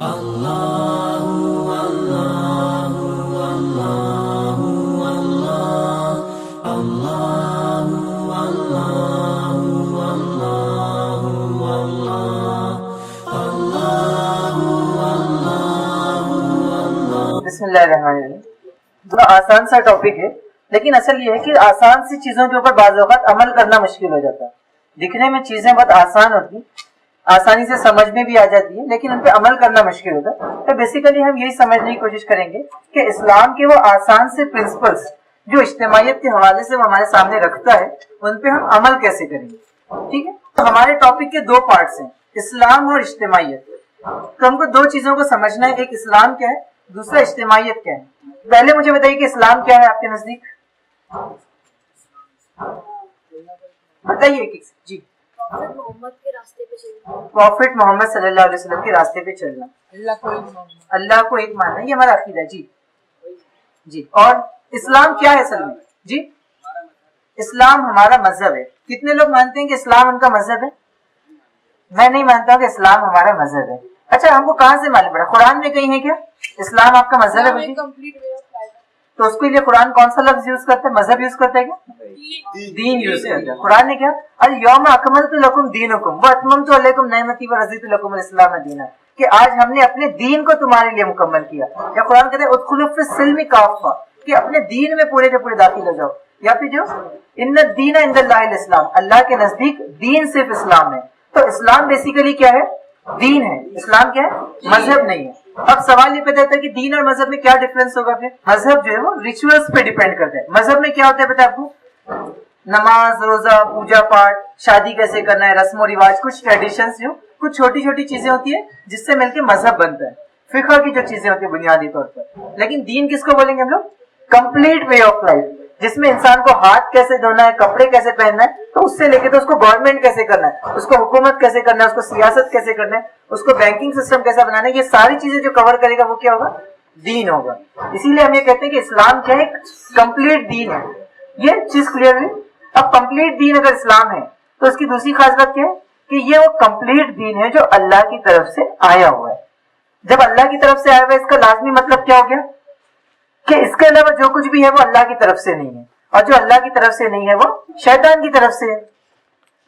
بسم اللہ الرحمن الرحیم. بڑا آسان سا ٹاپک ہے، لیکن اصل یہ ہے کہ آسان سی چیزوں کے اوپر بعض اوقات عمل کرنا مشکل ہو جاتا ہے. دکھنے میں چیزیں بہت آسان ہوتی ہیں، آسانی سے سمجھ میں بھی آ جاتی ہے، لیکن ان پہ عمل کرنا مشکل ہوتا ہے. تو بیسیکلی ہم یہی سمجھنے کی کوشش کریں گے کہ اسلام کے وہ آسان سے پرنسپلس جو اجتماعیت کے حوالے سے وہ ہمارے سامنے رکھتا ہے، ان پہ ہم عمل کیسے کریں گے. ٹھیک ہے، تو ہمارے ٹاپک کے دو پارٹس ہیں، اسلام اور اجتماعیت. تو ہم کو دو چیزوں کو سمجھنا ہے، ایک اسلام کیا ہے، دوسرا اجتماعیت کیا ہے. پہلے مجھے بتائیے کہ اسلام کیا ہے آپ کے نزدیک، بتائیے ایک جی. پروفٹ محمد صلی اللہ علیہ وسلم کے راستے پہ چلنا، اللہ کو ایک ماننا، یہ ہمارا عقیدہ ہے جی. جی، اور اسلام کیا ہے اصل میں جی؟ اسلام ہمارا مذہب ہے. کتنے لوگ مانتے ہیں کہ اسلام ان کا مذہب ہے؟ میں نہیں مانتا ہوں کہ اسلام ہمارا مذہب ہے. اچھا، ہم کو کہاں سے معلوم پڑا؟ قرآن میں کہیں ہے کیا اسلام آپ کا مذہب ہے؟ تو اس کے لیے قرآن کون سا لفظ یوز کرتا ہے؟ مذہب یوز کرتا ہے کیا؟ دین یوز کرتا ہے. قرآن نے کیا الیوم اکملت لکم دینکم واتممت علیکم نعمتی ورضیت لکم الاسلام دینا، کہ آج ہم نے اپنے دین کو تمہارے لیے مکمل کیا. یا قرآن کہتے ہیں ادخلوا فی السلم کافہ، کہ اپنے دین میں پورے کے پورے داخل ہو جاؤ. یا پھر جو ان الدین عند اللہ الاسلام، اللہ کے نزدیک دین صرف اسلام ہے. تو اسلام بیسیکلی کیا ہے؟ دین ہے. اسلام کیا ہے؟ مذہب نہیں ہے. اب سوال یہ پیدا ہوتا ہے کہ دین اور مذہب میں کیا ڈفرنس ہوگا؟ پھر مذہب جو ہے وہ ریچولس پہ ڈیپینڈ کرتا ہے. مذہب میں کیا ہوتا ہے پتہ ہے آپ کو؟ نماز، روزہ، پوجا پاٹ، شادی کیسے کرنا ہے، رسم و رواج، کچھ ٹریڈیشنز، جو کچھ چھوٹی چھوٹی چیزیں ہوتی ہیں جس سے مل کے مذہب بنتا ہے. فقہ کی جو چیزیں ہوتی ہیں بنیادی طور پر. لیکن دین کس کو بولیں گے ہم لوگ؟ کمپلیٹ وے آف لائف، جس میں انسان کو ہاتھ کیسے دھونا ہے، کپڑے کیسے پہننا ہے، تو اس سے لے کے تو اس کو گورنمنٹ کیسے کرنا ہے، اس کو حکومت کیسے کرنا ہے، اس کو سیاست کیسے کرنا ہے، اس کو بینکنگ سسٹم کیسا بنانا ہے، یہ ساری چیزیں جو کور کرے گا وہ کیا ہوگا؟ دین ہوگا. اسی لیے ہم یہ کہتے ہیں کہ اسلام کیا ہے؟ کمپلیٹ دین ہے. یہ چیز کلیئر ہے. اب کمپلیٹ دین اگر اسلام ہے تو اس کی دوسری خاص بات کیا ہے کہ یہ وہ کمپلیٹ دین ہے جو اللہ کی طرف سے آیا ہوا ہے. جب اللہ کی طرف سے آیا ہوا ہے، اس کا لازمی مطلب کیا ہو گیا کہ اس کے علاوہ جو کچھ بھی ہے وہ اللہ کی طرف سے نہیں ہے، اور جو اللہ کی طرف سے نہیں ہے وہ شیطان کی طرف سے ہے.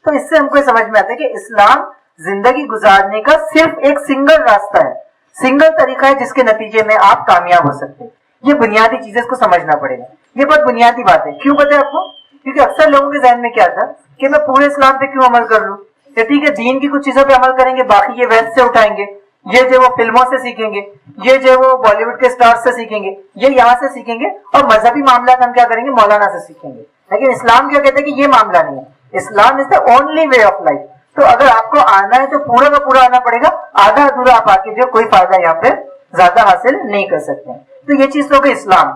تو اس سے ہم کو سمجھ میں آتا ہے کہ اسلام زندگی گزارنے کا صرف ایک سنگل راستہ ہے، سنگل طریقہ ہے جس کے نتیجے میں آپ کامیاب ہو سکتے ہیں. یہ بنیادی چیز ہے، اس کو سمجھنا پڑے گا. یہ بہت بنیادی بات ہے. کیوں پتہ ہے آپ کو؟ کیونکہ اکثر لوگوں کے ذہن میں کیا تھا کہ میں پورے اسلام پہ کیوں عمل کر لوں، کہ ٹھیک ہے دین کی کچھ چیزوں پہ عمل کریں گے، باقی یہ ویب سے اٹھائیں گے، یہ جو وہ فلموں سے سیکھیں گے، یہ جو وہ بالی ووڈ کے اسٹار سے سیکھیں گے، یہ یہاں سے سیکھیں گے، اور مذہبی معاملات ہم کیا کریں گے؟ مولانا سے سیکھیں گے. لیکن اسلام کیا کہتا ہے کہ یہ معاملہ نہیں ہے. Islam is the only way of life. تو اگر آپ کو آنا ہے تو پورا کا پورا آنا پڑے گا. آدھا ادھورا آپ آ کے جو کوئی فائدہ یہاں پہ زیادہ حاصل نہیں کر سکتے. تو یہ چیز تو اسلام.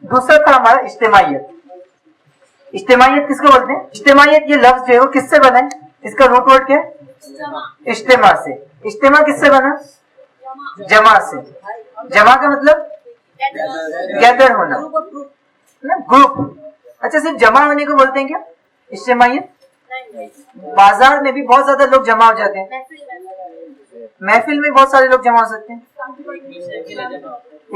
دوسرا تھا ہمارا اجتماعیت. اجتماعیت کس کو بولتے ہیں؟ اجتماعیت یہ لفظ جو ہے وہ کس سے بنا ہے؟ اس کا روٹ ورڈ کیا ہے؟ اجتماع سے. اجتماع کس سے بنا؟ جمع سے. جمع کا مطلب گیدر ہونا، گروپ. اچھا، صرف جمع ہونے کو بولتے ہیں کیا اجتماعیت؟ بازار میں بھی بہت زیادہ لوگ جمع ہو جاتے ہیں، محفل میں بہت سارے لوگ جمع ہو سکتے ہیں.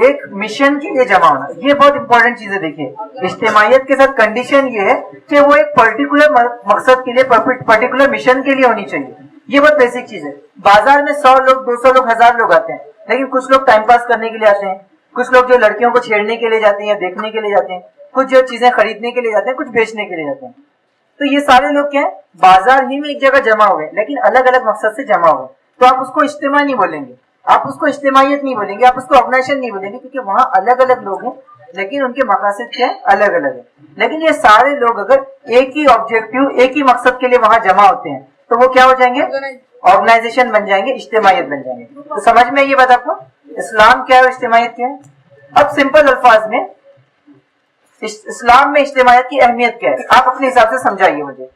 ایک مشن کے لیے جمع ہونا، یہ بہت امپورٹنٹ چیز ہے. دیکھیے اجتماعیت کے ساتھ کنڈیشن یہ ہے کہ وہ ایک پرٹیکولر مقصد کے لیے، پرٹیکولر مشن کے لیے ہونی چاہیے. یہ بہت بیسک چیز ہے. بازار میں 100 لوگ، 200 لوگ، 1000 لوگ آتے ہیں، لیکن کچھ لوگ ٹائم پاس کرنے کے لیے آتے ہیں، کچھ لوگ جو لڑکیوں کو چھیڑنے کے لیے جاتے ہیں یا دیکھنے کے لیے جاتے ہیں، کچھ جو چیزیں خریدنے کے لیے جاتے ہیں، کچھ بیچنے کے لیے جاتے ہیں. تو یہ سارے لوگ کیا ہیں؟ بازار ہی میں ایک جگہ جمع ہوئے، لیکن الگ الگ مقصد سے جمع ہوئے. تو آپ اس کو اجتماع نہیں بولیں گے، آپ اس کو اجتماعیت نہیں بولیں گے، آپ اس کو آرگنائزیشن نہیں بولیں گے، کیونکہ وہاں الگ الگ لوگ ہیں لیکن ان کے مقاصد کیا ہیں؟ الگ الگ ہیں. لیکن یہ سارے لوگ اگر ایک ہی آبجیکٹو، ایک ہی مقصد کے لیے وہاں جمع ہوتے ہیں تو وہ کیا ہو جائیں گے؟ آرگنائزیشن بن جائیں گے، اجتماعیت بن جائیں گے. تو سمجھ میں یہ بات آپ کو اسلام کیا ہے اور اجتماعیت کیا ہے؟ اب سمپل الفاظ میں اسلام میں اجتماعیت کی اہمیت کیا ہے آپ اپنے حساب سے سمجھائیے مجھے.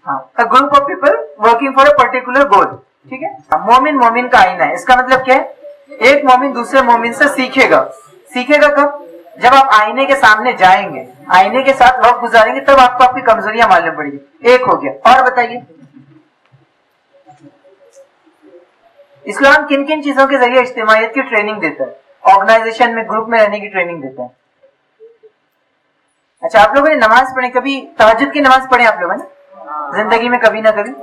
A group of people working for a particular goal. ٹھیک ہے. مومن مومن کا آئینہ ہے. اس کا مطلب کیا ہے؟ ایک مومن دوسرے مومن سے سیکھے گا. سیکھے گا کب؟ جب آپ آئینے کے سامنے جائیں گے، آئینے کے ساتھ وقت گزاریں گے، تب آپ کو آپ کی کمزوریاں معلوم پڑیں گی. ایک ہو گیا. اور بتائیے. اسلام کن کن چیزوں کے ذریعے اجتماعیت کی ٹریننگ دیتا ہے؟ آرگنائزیشن میں گروپ میں رہنے کی ٹریننگ دیتا ہے. اچھا آپ لوگوں نے نماز پڑھی، کبھی تہجد کی نماز پڑھی آپ لوگوں نے زندگی میں کبھی نہ کبھی؟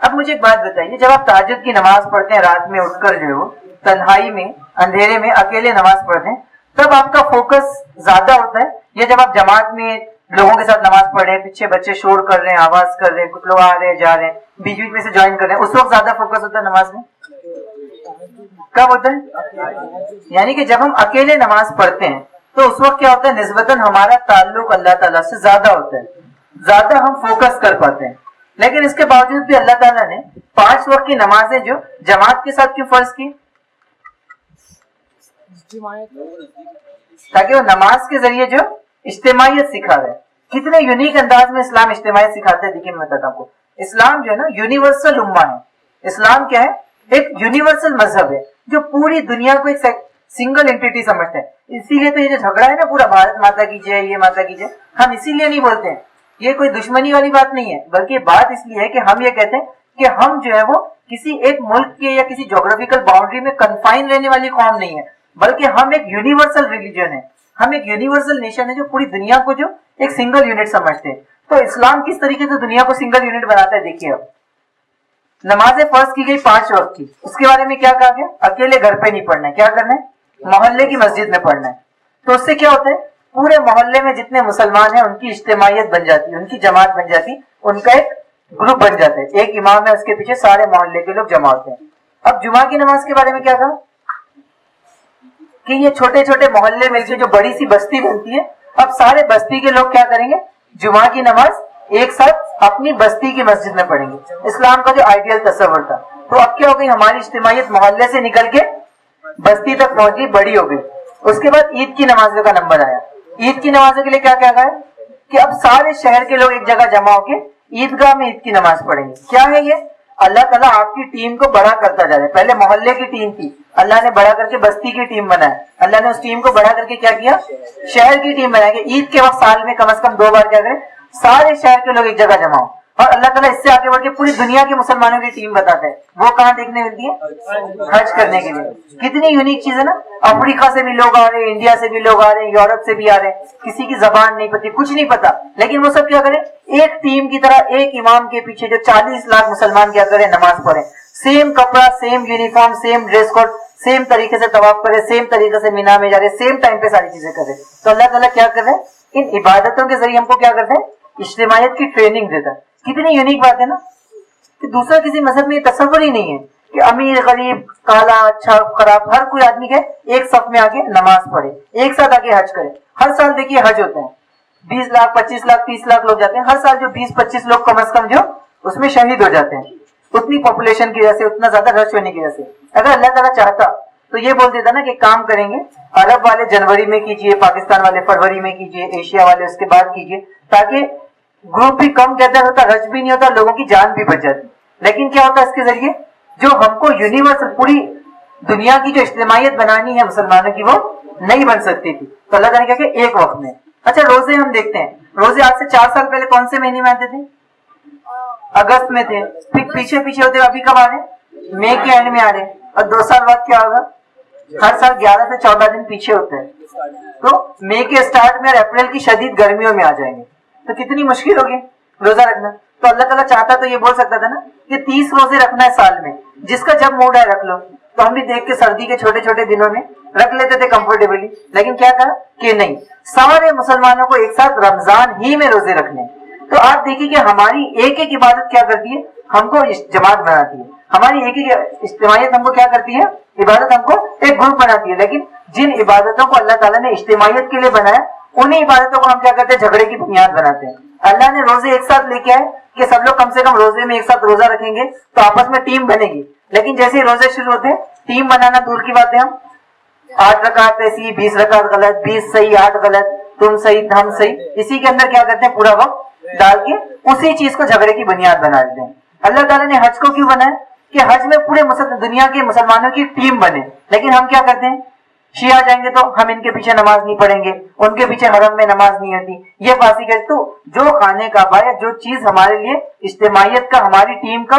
اب مجھے ایک بات بتائیے، جب آپ تہجد کی نماز پڑھتے ہیں رات میں اٹھ کر جو تنہائی میں اندھیرے میں اکیلے نماز پڑھتے ہیں، تب آپ کا فوکس زیادہ ہوتا ہے یا جب آپ جماعت میں لوگوں کے ساتھ نماز پڑھ رہے ہیں، پیچھے بچے شور کر رہے ہیں، آواز کر رہے ہیں، کچھ لوگ آ رہے ہیں جا رہے ہیں، بیچ بیچ میں سے جوائن کر رہے ہیں، اس وقت زیادہ فوکس ہوتا ہے نماز میں؟ کب ہوتا ہے؟ یعنی کہ جب ہم اکیلے نماز پڑھتے ہیں تو اس وقت کیا ہوتا ہے، نسبتاً ہمارا تعلق اللہ تعالیٰ سے زیادہ ہوتا ہے، زیادہ ہم فوکس کر پاتے ہیں. لیکن اس کے باوجود بھی اللہ تعالیٰ نے 5 وقت کی نمازیں جو جماعت کے ساتھ کیوں فرض کی؟ تاکہ وہ نماز کے ذریعے جو اجتماعیت سکھا رہے. کتنے یونیک انداز میں اسلام اجتماعیت سکھاتا ہے. دیکھیے میں بتاتا ہوں آپ کو، اسلام جو ہے نا یونیورسل امہ ہے. اسلام کیا ہے؟ ایک یونیورسل مذہب ہے جو پوری دنیا کو ایک سنگل انٹیٹی سمجھتے ہیں. اسی لیے تو یہ جو جھگڑا ہے نا پورا بھارت ماتا کی جے، یہ ماتا کی جے، ہم اسی لیے نہیں بولتے ہیں. یہ کوئی دشمنی والی بات نہیں ہے، بلکہ بات اس لیے ہے کہ ہم یہ کہتے ہیں کہ ہم جو ہے وہ کسی ایک ملک کے یا کسی جغرافیکل باؤنڈری میں کنفائن رہنے والی قوم نہیں ہے، بلکہ ہم ایک یونیورسل ریلیجن ہے، ہم ایک یونیورسل نیشن ہے جو پوری دنیا کو جو ایک سنگل یونٹ سمجھتے ہیں. تو اسلام کس طریقے سے دنیا کو سنگل یونٹ بناتا ہے؟ دیکھیے اب نمازیں فرض کی گئی 5 وقت کی، اس کے بارے میں کیا کہا گیا؟ اکیلے گھر پہ نہیں پڑھنا ہے، کیا کرنا ہے؟ محلے کی مسجد میں پڑھنا ہے. تو اس سے کیا ہوتا ہے، پورے محلے میں جتنے مسلمان ہیں ان کی اجتماعیت بن جاتی ہے، ان کی جماعت بن جاتی ہے، ان کا ایک گروپ بن جاتا ہے. ایک امام ہے، اس کے پیچھے سارے محلے کے لوگ جمع ہوتے ہیں. اب جمعہ کی نماز کے بارے میں کیا کہا کہ یہ چھوٹے چھوٹے محلے مل کے جو بڑی سی بستی بنتی ہے، اب سارے بستی کے لوگ کیا کریں گے؟ جمعہ کی نماز ایک ساتھ اپنی بستی کی مسجد میں پڑھیں گے. اسلام کا جو آئیڈیل تصور تھا. تو اب کیا ہو گئی، ہماری اجتماعیت محلے سے نکل کے بستی تک پہنچی، بڑی ہو گئی. اس کے بعد عید کی نمازوں کا نمبر آیا. عید کی نمازوں کے لیے کیا کیا گیا کہ اب سارے شہر کے لوگ ایک جگہ جمع ہو کے عیدگاہ میں عید کی نماز پڑھیں گے. کیا ہے یہ؟ اللہ تعالیٰ آپ کی ٹیم کو بڑا کرتا جا رہا ہے. پہلے محلے کی ٹیم تھی، اللہ نے بڑا کر کے بستی کی ٹیم بنایا. اللہ نے اس ٹیم کو بڑا کر کے کیا کیا؟ شہر کی ٹیم بنایا. کہ عید کے وقت سال میں کم از کم 2 بار کیا کریں، سارے شہر کے لوگ ایک جگہ جمع ہو. اور اللہ تعالیٰ اس سے آگے بڑھ کے پوری دنیا کے مسلمانوں کی ٹیم بتاتا ہے. وہ کہاں دیکھنے ملتی ہے؟ حج کرنے کے لیے. کتنی یونیک چیز ہے نا. افریقہ سے بھی لوگ آ رہے ہیں، انڈیا سے بھی لوگ آ رہے ہیں، یورپ سے بھی آ رہے ہیں. کسی کی زبان نہیں پتی، کچھ نہیں پتا، لیکن وہ سب کیا کریں، ایک ٹیم کی طرح ایک امام کے پیچھے جو 40 لاکھ مسلمان کیا کریں، نماز پڑھیں. سیم کپڑا، same uniform, same dress code, same طریقے سے طواف کرے، سیم طریقے سے مینا میں جا رہے، سیم ٹائم پہ ساری چیزیں کر رہے. تو اللہ تعالیٰ کیا کر رہے ہیں، ان عبادتوں کے ذریعے ہم کو کیا کرتے ہیں، اجتماعیت کی ٹریننگ دیتا ہے. کتنی یونیک بات ہے نا کہ دوسرا کسی مذہب میں یہ تصور ہی نہیں ہے کہ امیر غریب کالا اچھا خراب ہر کوئی آدمی کے ایک صف میں آ کے نماز پڑھے، ایک ساتھ آ کے حج کرے. ہر سال دیکھیے حج ہوتے ہیں، 20 لاکھ 25 لاکھ 30 لاکھ لوگ جاتے ہیں. ہر سال جو 20-25 لوگ کم از کم جو اس میں شہید ہو جاتے ہیں، اتنی پاپولیشن کی وجہ سے، اتنا زیادہ رش ہونے کی وجہ سے. اگر اللہ تعالیٰ چاہتا تو یہ بول دیتا نا کہ کام کریں گے، عرب والے جنوری میں کیجئے، پاکستان والے فروری میں کیجئے، ایشیا والے اس کے بعد کیجئے، تاکہ گروپ بھی کم گیدر ہوتا، رش بھی نہیں ہوتا، لوگوں کی جان بھی بچ جاتی. لیکن کیا ہوتا ہے اس کے ذریعے، جو ہم کو یونیورسل پوری دنیا کی جو اجتماعیت بنانی ہے مسلمانوں کی، وہ نہیں بن سکتی تھی. تو اللہ تعالیٰ نے کہا کہ ایک وقت میں. اچھا روزے ہم دیکھتے ہیں، روزے آج سے 4 سال پہلے کون سے مہینے میں آتے تھے؟ اگست میں تھے. پھر پیچھے پیچھے ہوتے ابھی کب آ رہے؟ مئی کے اینڈ میں آ رہے. اور 2 سال بعد کیا ہوگا؟ ہر سال 11 سے 14 دن پیچھے ہوتے ہیں. تو مئی کے اسٹارٹ میں اور اپریل کی شدید گرمیوں میں آ جائیں گے. تو کتنی مشکل ہوگی روزہ رکھنا. تو اللہ تعالیٰ چاہتا تو یہ بول سکتا تھا نا کہ 30 روزے رکھنا ہے سال میں، جس کا جب موڈ ہے رکھ لو. تو ہم بھی دیکھ کے سردی کے چھوٹے چھوٹے دنوں میں رکھ لیتے تھے کمفرٹیبلی. لیکن کیا کہا کہ نہیں، سارے مسلمانوں کو ایک ساتھ رمضان ہی میں روزے رکھنے. تو آپ دیکھیے کہ ہماری ایک ایک عبادت کیا کرتی ہے، ہم کو جماعت بناتی ہے. ہماری ایک ایک اجتماعیت ہم کو کیا کرتی ہے، عبادت ہم کو ایک گروپ بناتی ہے. لیکن جن عبادتوں کو اللہ تعالیٰ نے اجتماعیت کے لیے بنایا، انہیں عبادتوں کو ہم کیا کرتے ہیں، جھگڑے کی بنیاد بناتے ہیں. اللہ نے روزے ایک ساتھ لے کے آئے کہ سب لوگ کم سے کم روزے میں ایک ساتھ روزہ رکھیں گے تو آپس میں ٹیم بنے گی. لیکن جیسے ہی روزے شروع ہوتے ہیں، ٹیم بنانا دور کی بات ہے. ہم 8 رکعت ایسی، 20 رکعت غلط، 20 صحیح 8 غلط، تم صحیح ہم صحیح، اسی کے اندر کیا کرتے ہیں، پورا وقت ڈال کے اسی چیز کو جھگڑے کی بنیاد بنا دیتے ہیں. اللہ تعالیٰ نے حج کو کیوں بنایا کہ حج میں پورے دنیا کے مسلمانوں کی ٹیم بنے. لیکن ہم کیا کرتے ہیں، شیعہ جائیں گے تو ہم ان کے پیچھے نماز نہیں پڑھیں گے، ان کے پیچھے حرم میں نماز نہیں ہوتی، یہ فاسی کرتے. تو جو خانے کعبہ یا جو چیز ہمارے لیے اجتماعیت کا، ہماری ٹیم کا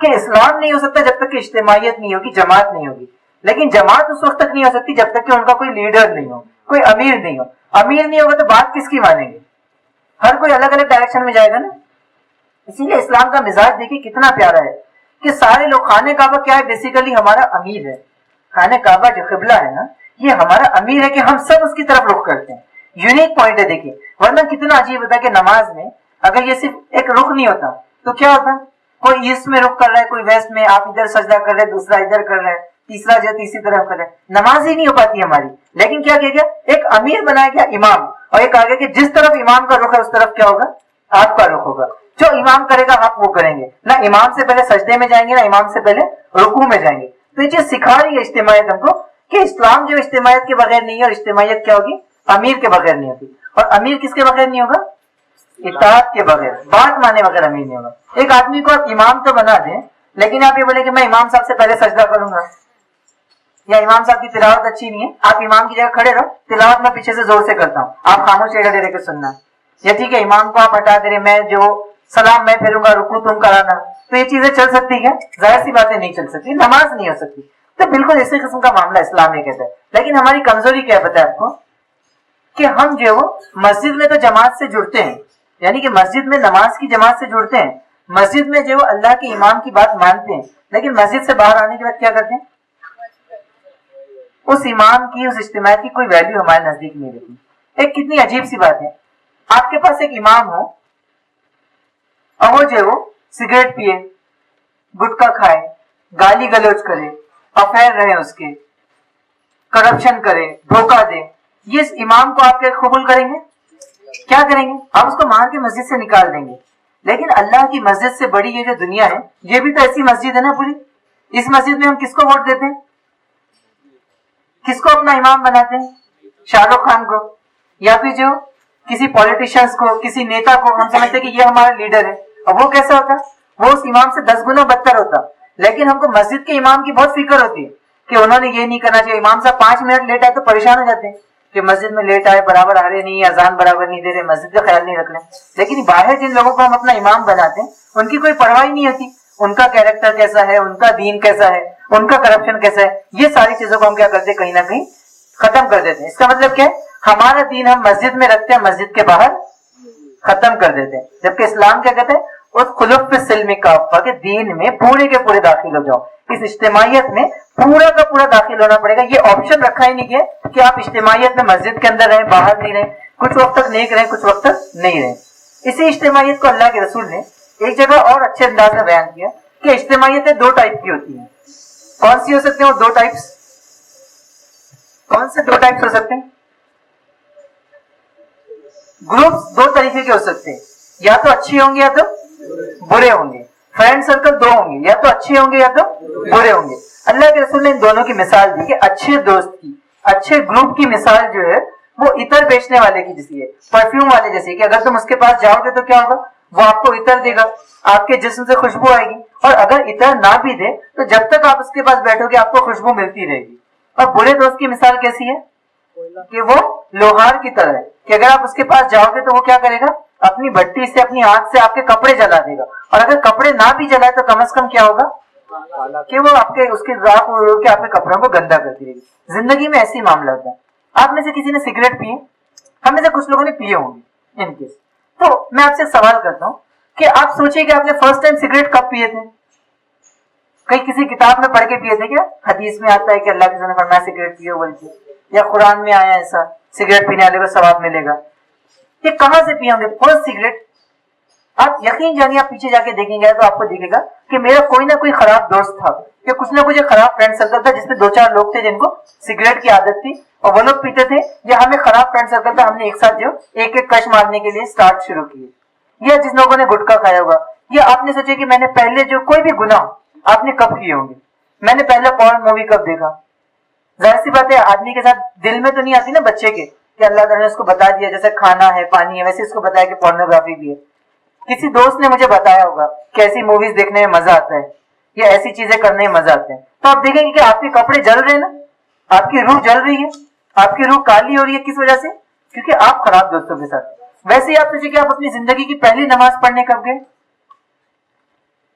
کہ اسلام نہیں ہو سکتا جب تک کہ اجتماعیت نہیں ہوگی, جماعت نہیں ہوگی. لیکن جماعت اس وقت تک نہیں ہو سکتی جب تک کہ ان کا کوئی لیڈر نہیں ہو, کوئی امیر نہیں ہو. امیر نہیں ہوگا تو بات کس کی مانیں گے؟ ہر کوئی الگ الگ ڈائریکشن میں جائے گا نا. اسی لیے اسلام کا مزاج دیکھیے کتنا پیارا ہے کہ سارے لوگ, خانہ کعبہ کیا ہے بیسیکلی ہمارا امیر ہے. خانہ کعبہ جو قبلہ ہے نا یہ ہمارا امیر ہے کہ ہم سب اس کی طرف رخ کرتے ہیں. یونیک پوائنٹ ہے دیکھیے. ورنہ کتنا عجیب ہوتا ہے کہ نماز میں اگر یہ صرف ایک رخ نہیں ہوتا تو کیا ہوتا, کوئی ایسٹ میں رخ کر رہا ہے, کوئی ویسٹ میں, آپ ادھر سجدہ کر رہے, دوسرا ادھر کر رہا ہے, تیسرا جو تیسری طرف کر رہا ہے, نماز ہی نہیں ہو پاتی ہماری. لیکن کیا کیا گیا, ایک امیر بنایا گیا امام, اور ایک آگے کہ جس طرف امام کا رخ ہے اس طرف کیا ہوگا, آپ کا رخ ہوگا. جو امام کرے گا آپ وہ کریں گے. نہ امام سے پہلے سجدے میں جائیں گے نہ امام سے پہلے رکوع میں جائیں گے. تو یہ چیز سکھا رہی ہے اجتماعیت ہم کو کہ اسلام جو اجتماعیت کے بغیر نہیں ہے, اور اجتماعیت کیا ہوگی, امیر کے بغیر نہیں ہوتی. اور امیر کس کے بغیر نہیں ہوگا, اطاعت کے بغیر, بات مانے بغیر امیر نہیں ہوگا. ایک آدمی کو آپ امام تو بنا دیں لیکن آپ یہ بولے کہ میں امام صاحب سے پہلے سجدہ کروں گا, یا امام صاحب کی تلاوت اچھی نہیں ہے, آپ امام کی جگہ کھڑے رہو, تلاوت میں پیچھے سے زور سے کرتا ہوں, آپ خاموش رہ کے سننا. یا ٹھیک ہے امام کو آپ ہٹا دے رہے, میں جو سلام میں پھیروں گا, رکوع تم کرانا, تو یہ چیزیں چل سکتی ہے؟ ظاہر سی باتیں نہیں چل سکتی, نماز نہیں ہو سکتی. تو بالکل اسی قسم کا معاملہ اسلام یہ کہتا ہے. لیکن ہماری کمزوری کیا ہے پتہ ہے آپ کو, کہ ہم جو مسجد میں تو جماعت سے جڑتے ہیں, یعنی کہ مسجد میں نماز کی جماعت سے جڑتے ہیں, مسجد میں جو اللہ کے امام کی بات مانتے ہیں, لیکن مسجد سے باہر آنے کے بعد کیا کرتے ہیں, اس امام کی, اس اجتماعیت کی کوئی ویلیو ہمارے نزدیک نہیں رہتی. ایک کتنی عجیب سی بات ہے, آپ کے پاس ایک امام ہو اور وہ جو سگریٹ پیے, گٹکا کھائے, گالی گلوچ کرے, افیئر رہے اس کے, کرپشن کرے, دھوکہ دے, یہ امام کو آپ کے قبول کریں گے؟ کیا کریں گے, آپ اس کو مار کے مسجد سے نکال دیں گے. لیکن اللہ کی مسجد سے بڑی یہ جو دنیا ہے, یہ بھی تو ایسی مسجد ہے نا پوری. اس مسجد میں ہم کس کو ووٹ دیتے ہیں, کس کو اپنا امام بناتے ہیں, شاہ رخ خان کو, یا پھر جو کسی پولیٹیشینس کو, کسی نیتا کو ہم سمجھتے ہیں کہ یہ ہمارا لیڈر ہے. اور وہ کیسا ہوتا, وہ اس امام سے 10 گنا بدتر ہوتا. لیکن ہم کو مسجد کے امام کی بہت فکر ہوتی ہے کہ انہوں نے یہ نہیں کرنا چاہیے. امام صاحب 5 منٹ لیٹ آئے تو پریشان ہو جاتے ہیں کہ مسجد میں لیٹ آئے, برابر آ رہے نہیں, اذان برابر نہیں دے رہے, مسجد کا خیال نہیں رکھ رہے. لیکن باہر جن لوگوں کو ہم اپنا امام بناتے ہیں ان کی کوئی پرواہ نہیں ہوتی, ان کا کیریکٹر کیسا ہے, ان کا دین کیسا ہے, ان کا کرپشن کیسا ہے, یہ ساری چیزوں کو ہم کیا کرتے ہیں, کہیں نہ کہیں ختم کر دیتے ہیں. اس کا مطلب کیا ہے, ہمارا دین ہم مسجد میں رکھتے ہیں, مسجد کے باہر ختم کر دیتے ہیں. جبکہ اسلام کیا کہتے ہیں, اس خلوف سلم کافہ کے دین میں پورے کے پورے داخل ہو جاؤ. اس اجتماعیت میں پورا کا پورا داخل ہونا پڑے گا. یہ آپشن رکھا ہی نہیں گیا کہ آپ اجتماعیت میں مسجد کے اندر رہیں, باہر نہیں رہیں, کچھ وقت تک نیک رہیں, کچھ وقت تک نہیں رہیں. اسی اجتماعیت کو اللہ کے رسول نے ایک جگہ اور اچھے انداز میں بیان کیا کہ اجتماعیتیں 2 ٹائپ کی ہوتی ہیں. کون سی ہو سکتے ہیں وہ 2 ٹائپس, کون سے 2 ٹائپس ہو سکتے ہیں؟ گروپس 2 طریقے کے ہو سکتے ہیں, یا تو اچھے ہوں گے یا تو برے ہوں گے. فرینڈ سرکل 2 ہوں گے, یا تو اچھے ہوں گے یا تو برے ہوں گے. اللہ کے رسول نے ان دونوں کی مثال دی کہ اچھے دوست کی, اچھے گروپ کی مثال جو ہے وہ عطر بیچنے والے کی جیسی ہے, پرفیوم والے جیسی, کہ اگر تم اس کے پاس جاؤ گے تو کیا ہوگا, وہ آپ کو عطر دے گا, آپ کے جسم سے خوشبو آئے گی. اور اگر عطر نہ بھی دے تو جب تک آپ اس کے پاس بیٹھو گے آپ کو خوشبو ملتی رہے گی. اور برے دوست کی مثال کیسی ہے کہ وہ لوہار کی طرح ہے, کہ اگر آپ اس کے پاس جاؤ گے تو وہ کیا کرے گا, اپنی بھٹی سے, اپنی آنکھ سے آپ کے کپڑے جلا دے گا. اور اگر کپڑے نہ بھی جلائے تو کم از کم کیا ہوگا کہ وہ آپ کے اس کے راک اڑ کے آپ کے کپڑوں کو گندا کرتی رہے گی. زندگی میں ایسی معاملہ ہوتا ہے. آپ میں سے کسی نے سگریٹ پیے, ہم میں سے کچھ لوگوں نے پیے ہوں گے ان کیس. تو میں آپ سے سوال کرتا ہوں کہ آپ سوچیے کہ آپ نے فرسٹ ٹائم سگریٹ کب پیے تھے, کہیں کسی کتاب میں پڑھ کے پیے تھے کیا؟ حدیث میں آتا ہے کہ اللہ کے رسول نے فرمایا سگریٹ پیو بلکہ, یا قرآن میں آیا ایسا سگریٹ پینے والے کو ثواب ملے گا. یہ کہاں سے پیے ہوں گے فرسٹ سگریٹ؟ آپ یقین جانیے, آپ پیچھے جا کے دیکھیں گے تو آپ کو دکھے گا کہ میرا کوئی نہ کوئی خراب دوست تھا, یا کچھ نہ کچھ خراب فرینڈ سرکل تھا جس میں 2-4 لوگ تھے جن کو سگریٹ کی عادت تھی اور وہ لوگ پیتے تھے, یا ہمیں خراب فرینڈ سرکل تھا, ہم نے ایک ساتھ جو ایک کش مارنے کے لیے اسٹارٹ شروع کیے. یا جس لوگوں نے گٹکا کھایا ہوگا, یا آپ نے سوچے کہ میں نے پہلے جو کوئی بھی گناہ آپ نے کب کیے ہوں گے, میں نے پہلے پورن مووی کب دیکھا. ظاہر سی بات ہے آدمی کے ساتھ دل میں تو نہیں آتی نا بچے کے کہ اللہ تعالیٰ نے اس کو بتا دیا جیسے کھانا ہے پانی ہے, ویسے اس کو بتایا کہ پورنوگرافی بھی ہے. کسی دوست نے مجھے بتایا ہوگا کہ ایسی موویز دیکھنے میں مزہ آتا ہے, یا ایسی چیزیں کرنے میں مزہ آتے ہیں. تو آپ دیکھیں گے کہ آپ کے کپڑے جل رہے ہیں نا, آپ کی روح جل رہی ہے, آپ کی روح کالی ہو رہی ہے. کس وجہ سے؟ کیونکہ آپ خراب دوستوں کے ساتھ. ویسے ہی آپ سوچیں کہ آپ اپنی زندگی کی پہلی نماز پڑھنے کب گئے,